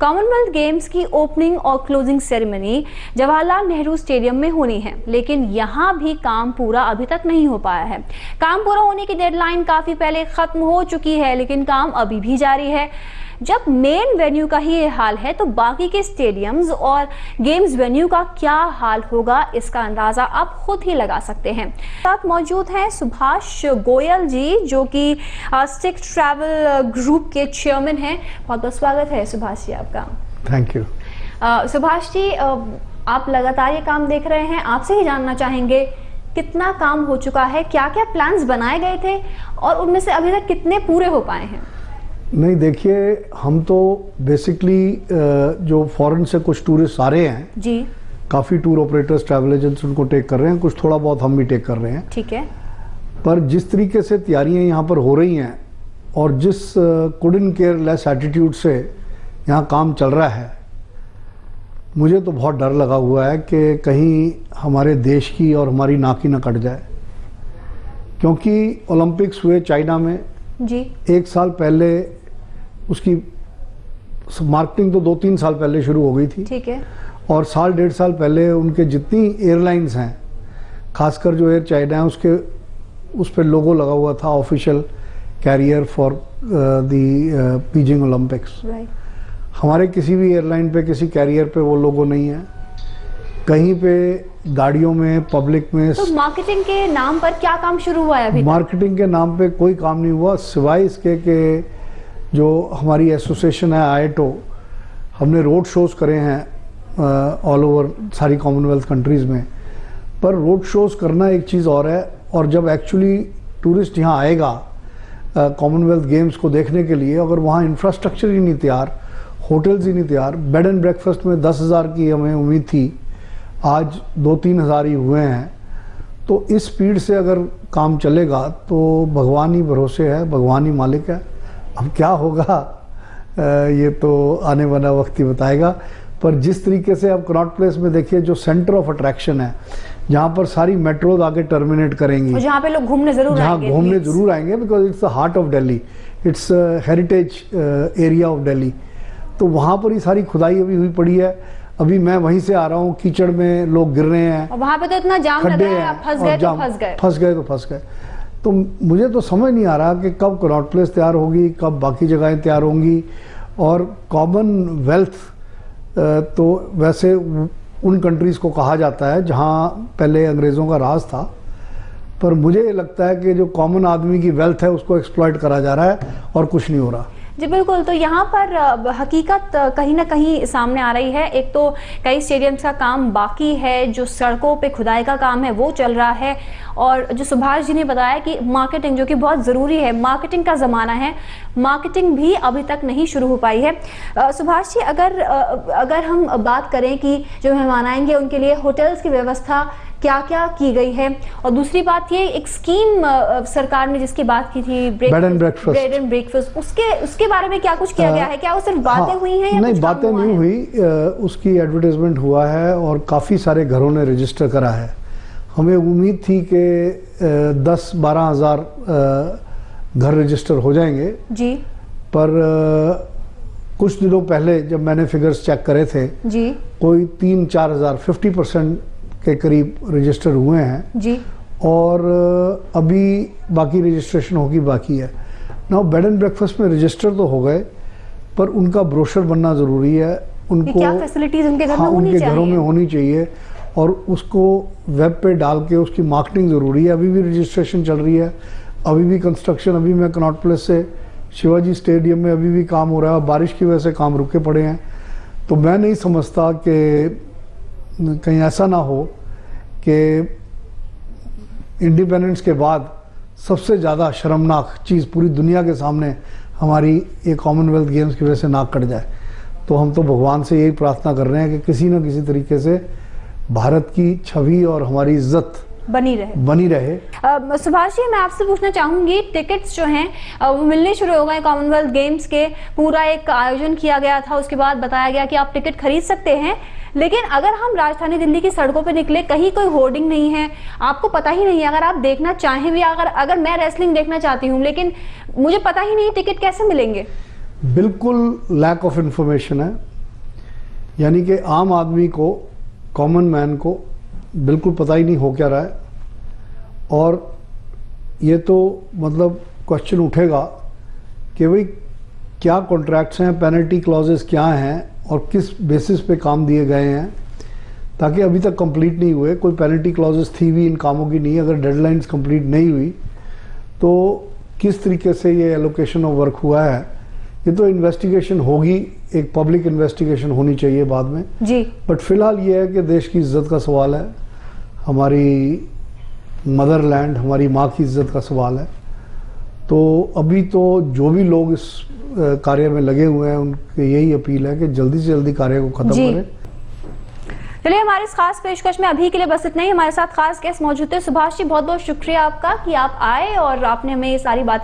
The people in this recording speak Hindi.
कॉमनवेल्थ गेम्स की ओपनिंग और closing ceremony Jawaharlal Nehru stadium में होनी है, लेकिन यहाँ भी काम पूरा अभी तक नहीं हो पाया है। काम पूरा होने की डेडलाइन काफी पहले खत्म हो चुकी है, लेकिन काम अभी भी जारी है। जब मेन वेन्यू का ही ये हाल है तो बाकी के स्टेडियम्स और गेम्स वेन्यू का क्या हाल होगा, इसका अंदाजा आप खुद ही लगा सकते हैं। साथ मौजूद हैं सुभाष गोयल जी, जो कि स्टिक ट्रैवल ग्रुप के चेयरमैन हैं। बहुत बहुत स्वागत है सुभाष जी आपका। Thank you. सुभाष जी, आप लगातार ये काम देख रहे हैं, आपसे ही जानना चाहेंगे कितना काम हो चुका है, क्या क्या प्लान्स बनाए गए थे और उनमें से अभी तक कितने पूरे हो पाए हैं? नहीं, देखिए, हम तो बेसिकली जो फॉरेन से कुछ टूरिस्ट आ रहे हैं जी, काफ़ी टूर ऑपरेटर्स, ट्रैवल एजेंट्स उनको टेक कर रहे हैं, कुछ थोड़ा बहुत हम भी टेक कर रहे हैं। ठीक है। पर जिस तरीके से तैयारियां यहाँ पर हो रही हैं और जिस कुडन केयर लेस एटीट्यूड से यहाँ काम चल रहा है, मुझे तो बहुत डर लगा हुआ है कि कहीं हमारे देश की और हमारी नाक ही ना कट जाए। क्योंकि ओलंपिक्स हुए चाइना में जी, 1 साल पहले उसकी मार्केटिंग तो 2-3 साल पहले शुरू हो गई थी। ठीक है। और 1.5 साल पहले उनके जितनी एयरलाइंस हैं, खासकर जो एयर चाइना है, उस पर लोगो लगा हुआ था, official carrier for the Beijing Olympics. हमारे किसी भी एयरलाइन पे, किसी कैरियर पे वो लोगो नहीं है। कहीं पे गाड़ियों में, पब्लिक में। तो मार्केटिंग के नाम पर क्या काम शुरू हुआ है अभी? मार्केटिंग के नाम पे कोई काम नहीं हुआ, सिवाय इसके कि जो हमारी एसोसिएशन है आईएटओ, हमने रोड शोज करे हैं ऑल ओवर सारी कॉमनवेल्थ कंट्रीज़ में। पर रोड शोज करना एक चीज़ और है, और जब एक्चुअली टूरिस्ट यहाँ आएगा कॉमनवेल्थ गेम्स को देखने के लिए, अगर वहाँ इंफ्रास्ट्रक्चर ही नहीं तैयार, होटल्स ही नहीं तैयार, बेड एंड ब्रेकफास्ट में 10,000 की हमें उम्मीद थी, आज 2-3 हज़ार ही हुए हैं। तो इस स्पीड से अगर काम चलेगा तो भगवान ही भरोसे है, भगवान ही मालिक है। अब क्या होगा ये तो आने वाला वक्त ही बताएगा। पर जिस तरीके से अब कनॉट प्लेस में देखिए, जो सेंटर ऑफ अट्रैक्शन है, जहाँ पर सारी मेट्रोज आगे टर्मिनेट करेंगी, जहाँ पे लोग घूमने जरूर आएंगे, because it's the heart of Delhi, it's heritage area of Delhi. तो वहाँ पर ही सारी खुदाई अभी हुई पड़ी है। अभी मैं वहीं से आ रहा हूँ, कीचड़ में लोग गिर रहे हैं, और वहाँ पे तो इतना जाम लगा है, फंस गए। तो मुझे तो समझ नहीं आ रहा कि कब कनॉट प्लेस तैयार होगी, कब बाकी जगहें तैयार होंगी। और कॉमनवेल्थ तो वैसे उन कंट्रीज़ को कहा जाता है जहाँ पहले अंग्रेज़ों का राज था, पर मुझे लगता है कि जो कॉमन आदमी की वेल्थ है उसको एक्सप्लॉइट करा जा रहा है और कुछ नहीं हो रहा। जी बिल्कुल। तो यहाँ पर हकीकत कहीं ना कहीं सामने आ रही है। एक तो कई स्टेडियम्स का काम बाकी है, जो सड़कों पे खुदाई का काम है वो चल रहा है, और जो सुभाष जी ने बताया कि मार्केटिंग, जो कि बहुत ज़रूरी है, मार्केटिंग का ज़माना है, मार्केटिंग भी अभी तक नहीं शुरू हो पाई है। सुभाष जी, अगर हम बात करें कि जो मेहमान आएंगे उनके लिए होटल्स की व्यवस्था क्या क्या की गई है, और दूसरी बात ये, एक स्कीम सरकार ने जिसकी बात की थी, बेड एंड ब्रेकफास्ट, उसके बारे में क्या कुछ किया गया है? क्या वो सिर्फ बातें हुई हैं या नहीं? बातें नहीं हुई, उसकी एडवर्टाइजमेंट हुआ है और काफ़ी सारे घरों ने रजिस्टर करा है। हमें उम्मीद थी कि 10-12 हज़ार घर रजिस्टर हो जाएंगे जी, पर कुछ दिनों पहले जब मैंने फिगर्स चेक करे थे जी, कोई 3-4 हज़ार, 50% के करीब रजिस्टर हुए हैं जी, और अभी बाकी रजिस्ट्रेशन होगी बाकी है ना। बेड एंड ब्रेकफास्ट में रजिस्टर तो हो गए, पर उनका ब्रोशर बनना ज़रूरी है। उनको क्या फैसिलिटीज उनके घर में उनके घरों में होनी चाहिए, और उसको वेब पे डाल के उसकी मार्केटिंग ज़रूरी है। अभी भी रजिस्ट्रेशन चल रही है, अभी भी कंस्ट्रक्शन, अभी मैं कनॉट प्लेस से शिवाजी स्टेडियम में अभी भी काम हो रहा है, बारिश की वजह से काम रुके पड़े हैं। तो मैं नहीं समझता कि कहीं ऐसा ना हो कि इंडिपेंडेंस के बाद सबसे ज़्यादा शर्मनाक चीज़ पूरी दुनिया के सामने हमारी ये कॉमनवेल्थ गेम्स की वजह से नाक कट जाए। तो हम तो भगवान से यही प्रार्थना कर रहे हैं कि किसी न किसी तरीके से भारत की छवि और हमारी इज्जत बनी रहे। सुभाष जी, मैं आपसे पूछना चाहूंगी, टिकट्स जो हैं वो मिलने शुरू हो गए कॉमनवेल्थ गेम्स के। पूरा एक आयोजन किया गया था, उसके बाद बताया गया कि आप टिकट खरीद सकते हैं, लेकिन अगर हम राजधानी दिल्ली की सड़कों पे निकले, कहीं कोई होर्डिंग नहीं है, आपको पता ही नहीं है। अगर आप देखना चाहें भी, अगर मैं रेसलिंग देखना चाहती हूँ लेकिन मुझे पता ही नहीं टिकट कैसे मिलेंगे? बिल्कुल लैक ऑफ इंफॉर्मेशन है। यानी कि आम आदमी को, कॉमन मैन को बिल्कुल पता ही नहीं हो क्या रहा है। और ये तो मतलब क्वेश्चन उठेगा कि भाई क्या कॉन्ट्रैक्ट्स हैं, पेनल्टी क्लॉजेस क्या हैं और किस बेसिस पे काम दिए गए हैं, ताकि अभी तक कंप्लीट नहीं हुए। कोई पेनल्टी क्लॉजेस थी भी इन कामों की नहीं। अगर डेडलाइंस कंप्लीट नहीं हुई तो किस तरीके से ये एलोकेशन ऑफ वर्क हुआ है, ये तो इन्वेस्टिगेशन होगी, एक पब्लिक इन्वेस्टिगेशन होनी चाहिए बाद में जी। बट फिलहाल ये है कि देश की इज्जत का सवाल है, हमारी मदरलैंड, हमारी माँ की इज्जत का सवाल है। तो अभी तो जो भी लोग इस कार्य में लगे हुए हैं उनकी यही अपील है कि जल्दी से जल्दी कार्य को खत्म करें। चलिए, हमारे इस खास पेशकश में अभी के लिए बस इतना ही। हमारे साथ खास गेस्ट मौजूद थे। सुभाष जी, बहुत बहुत शुक्रिया आपका कि आप आए और आपने हमें ये सारी बातें